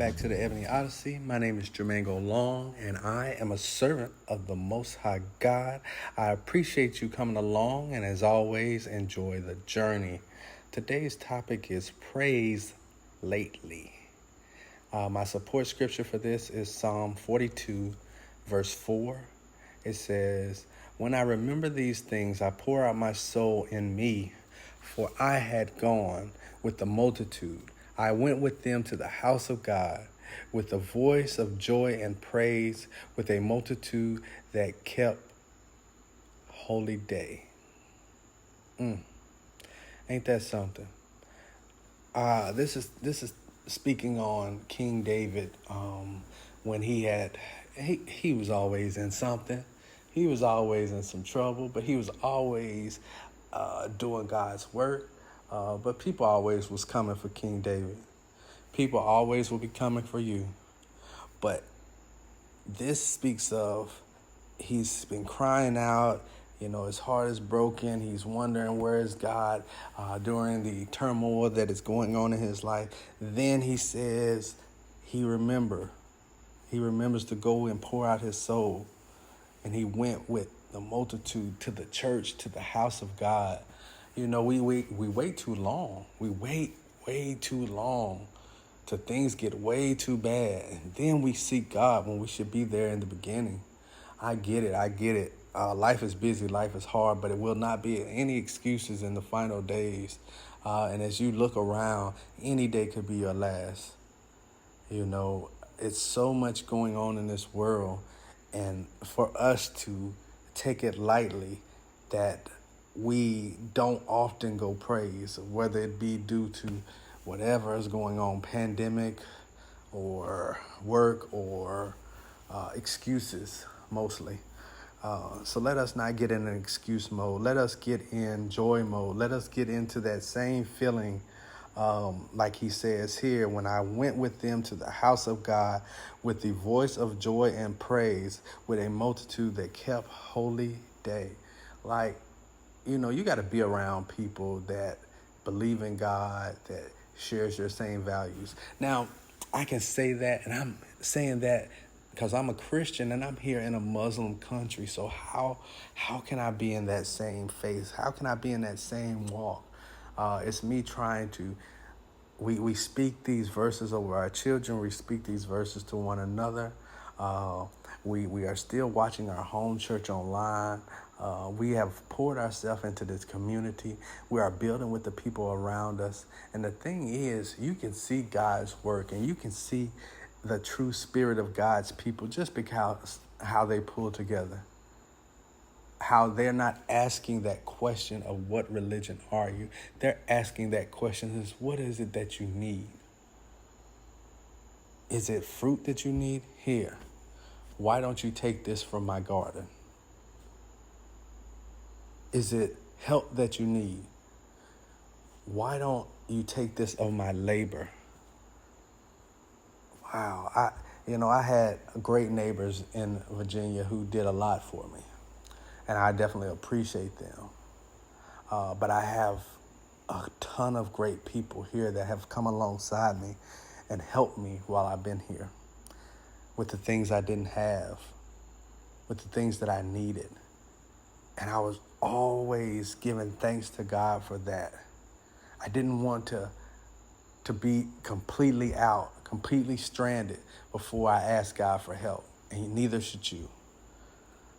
back to the Ebony Odyssey. My name is Jermaine Long, and I am a servant of the Most High God. I appreciate you coming along, and as always, enjoy the journey. Today's topic is praise lately. My support scripture for this is Psalm 42, verse 4. It says, "When I remember these things, I pour out my soul in me, for I had gone with the multitude. I went with them to the house of God with a voice of joy and praise, with a multitude that kept holyday." Ain't that something? This is speaking on King David. When he was always in something. He was always in some trouble, but he was always doing God's work. But people always was coming for King David. People always will be coming for you. But this speaks of he's been crying out, his heart is broken. He's wondering where is God during the turmoil that is going on in his life. Then he says he remembers to go and pour out his soul. And he went with the multitude to the church, to the house of God. We wait too long. We wait way too long till things get way too bad. And then we seek God when we should be there in the beginning. I get it. Life is busy, life is hard, but it will not be any excuses in the final days. And as you look around, any day could be your last. It's so much going on in this world. And for us to take it lightly that we don't often go praise, whether it be due to whatever is going on, pandemic or work or excuses mostly. So let us not get in an excuse mode. Let us get in joy mode. Let us get into that same feeling like he says here, when I went with them to the house of God with the voice of joy and praise, with a multitude that kept holy day. You got to be around people that believe in God, that shares your same values. Now, I can say that, and I'm saying that because I'm a Christian and I'm here in a Muslim country. So how can I be in that same faith? How can I be in that same walk? It's me trying to, we speak these verses over our children. We speak these verses to one another. We are still watching our home church online. We have poured ourselves into this community. We are building with the people around us. And the thing is, you can see God's work and you can see the true spirit of God's people just because how they pull together. How they're not asking that question of what religion are you? They're asking that question is, what is it that you need? Is it fruit that you need? Here. Why don't you take this from my garden? Is it help that you need? Why don't you take this of my labor? Wow. I had great neighbors in Virginia who did a lot for me. And I definitely appreciate them. But I have a ton of great people here that have come alongside me and helped me while I've been here with the things I didn't have, with the things that I needed. And I was always giving thanks to God for that. I didn't want to be completely out, completely stranded before I asked God for help. And neither should you.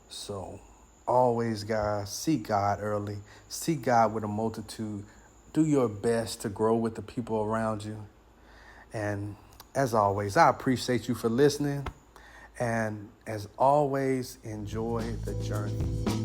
So always, guys, seek God early. Seek God with a multitude. Do your best to grow with the people around you. And as always, I appreciate you for listening. And as always, enjoy the journey.